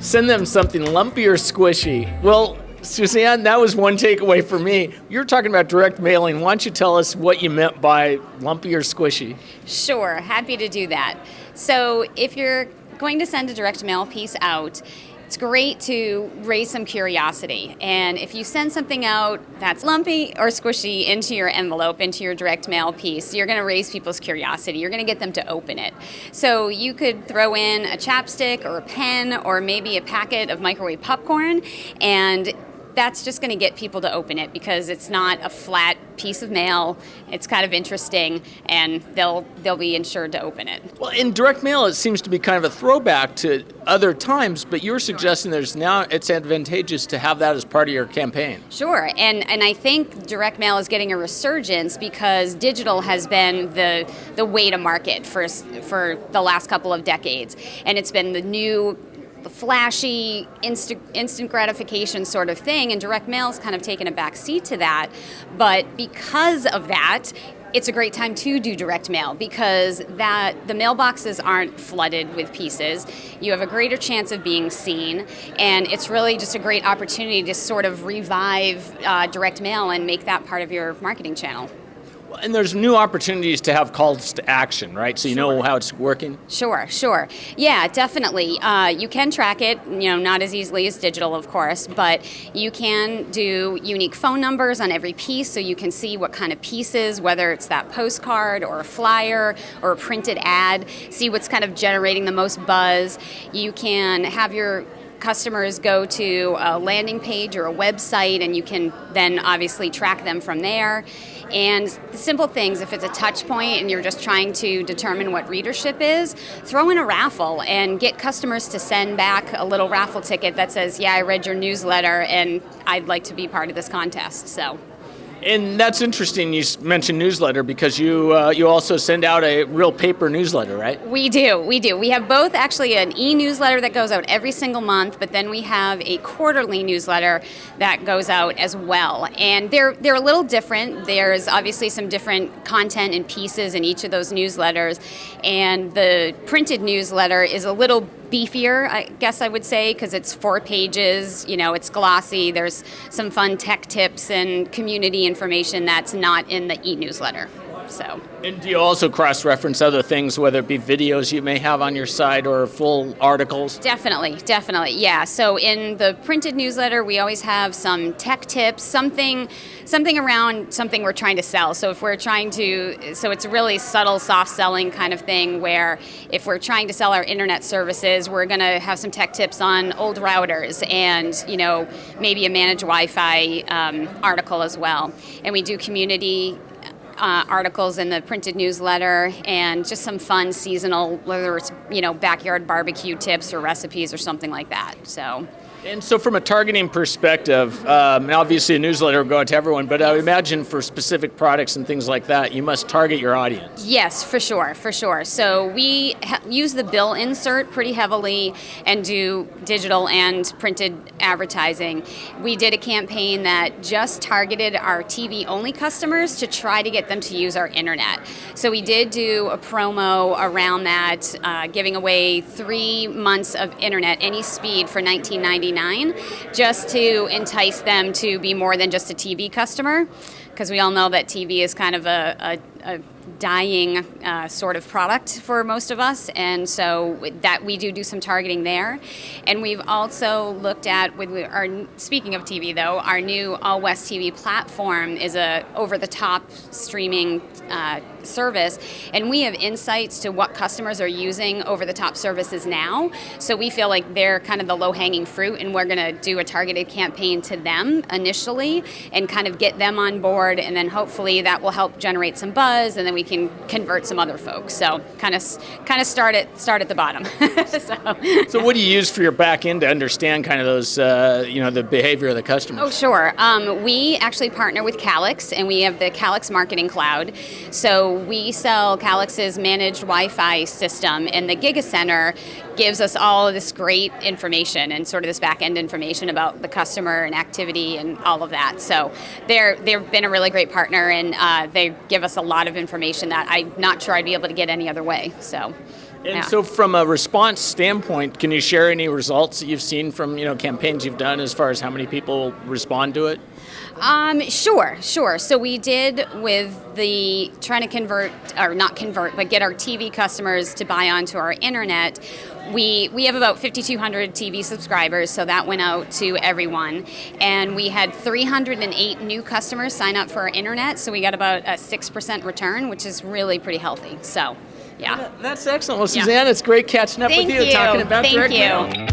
Send them something lumpy or squishy. Well, Suzanne, that was one takeaway for me. You're talking about direct mailing. Why don't you tell us what you meant by lumpy or squishy? Sure, happy to do that. So if you're going to send a direct mail piece out, it's great to raise some curiosity. And if you send something out that's lumpy or squishy into your envelope, into your direct mail piece, you're going to raise people's curiosity. You're going to get them to open it. So you could throw in a chapstick or a pen or maybe a packet of microwave popcorn, and that's just going to get people to open it because it's not a flat piece of mail. It's kind of interesting, and they'll be ensured to open it. Well, in direct mail, it seems to be kind of a throwback to other times, but you're suggesting it's advantageous to have that as part of your campaign. Sure, and I think direct mail is getting a resurgence because digital has been the way to market for the last couple of decades, and it's been the new flashy, instant gratification sort of thing, and direct mail's kind of taken a back seat to that. But because of that, it's a great time to do direct mail because the mailboxes aren't flooded with pieces. You have a greater chance of being seen, and it's really just a great opportunity to sort of revive direct mail and make that part of your marketing channel. And there's new opportunities to have calls to action, right? So you know how it's working? Sure. Yeah, definitely. You can track it, not as easily as digital, of course, but you can do unique phone numbers on every piece so you can see what kind of pieces, whether it's that postcard or a flyer or a printed ad, see what's kind of generating the most buzz. You can have your customers go to a landing page or a website, and you can then obviously track them from there. And the simple things, if it's a touch point and you're just trying to determine what readership is, throw in a raffle and get customers to send back a little raffle ticket that says, yeah, I read your newsletter and I'd like to be part of this contest. So. And that's interesting you mentioned newsletter because you also send out a real paper newsletter, right? We do. We have both actually an e-newsletter that goes out every single month, but then we have a quarterly newsletter that goes out as well. And they're a little different. There's obviously some different content and pieces in each of those newsletters. And the printed newsletter is a little beefier, I guess I would say, because it's 4 pages, it's glossy, there's some fun tech tips and community information that's not in the e-newsletter. So. And do you also cross-reference other things, whether it be videos you may have on your site or full articles? Definitely, yeah. So in the printed newsletter, we always have some tech tips, something around something we're trying to sell. So if we're so it's a really subtle, soft selling kind of thing where if we're trying to sell our internet services, we're going to have some tech tips on old routers and, maybe a managed Wi-Fi article as well. And we do community articles in the printed newsletter and just some fun seasonal, whether it's, backyard barbecue tips or recipes or something like that. And so from a targeting perspective, obviously a newsletter will go out to everyone, but I would imagine for specific products and things like that, you must target your audience. Yes, for sure. So we use the bill insert pretty heavily and do digital and printed advertising. We did a campaign that just targeted our TV-only customers to try to get them to use our internet. So we did do a promo around that, giving away 3 months of internet, any speed for $19.99. Just to entice them to be more than just a TV customer, because we all know that TV is kind of a dying sort of product for most of us, and so that we do some targeting there. And we've also looked at, speaking of TV though, our new All West TV platform is a over-the-top streaming service, and we have insights to what customers are using over-the-top services now. So we feel like they're kind of the low-hanging fruit, and we're going to do a targeted campaign to them initially and kind of get them on board, and then hopefully that will help generate some buzz, and then we can convert some other folks. So kind of start at the bottom. So what do you use for your back end to understand kind of those, the behavior of the customers? Oh, sure. We actually partner with Calix, and we have the Calix Marketing Cloud. So we sell Calix's managed Wi-Fi system, and the Gigacenter gives us all of this great information and sort of this back-end information about the customer and activity and all of that. So they've been a really great partner, and they give us a lot of information that I'm not sure I'd be able to get any other way. So. And so from a response standpoint, can you share any results that you've seen from, campaigns you've done as far as how many people respond to it? Sure. So we did with the trying to convert, or not convert, but get our TV customers to buy onto our internet. We have about 5,200 TV subscribers, so that went out to everyone. And we had 308 new customers sign up for our internet, so we got about a 6% return, which is really pretty healthy. So, yeah. That's excellent. Well, Suzanne, it's great catching up with you, talking about direct mail.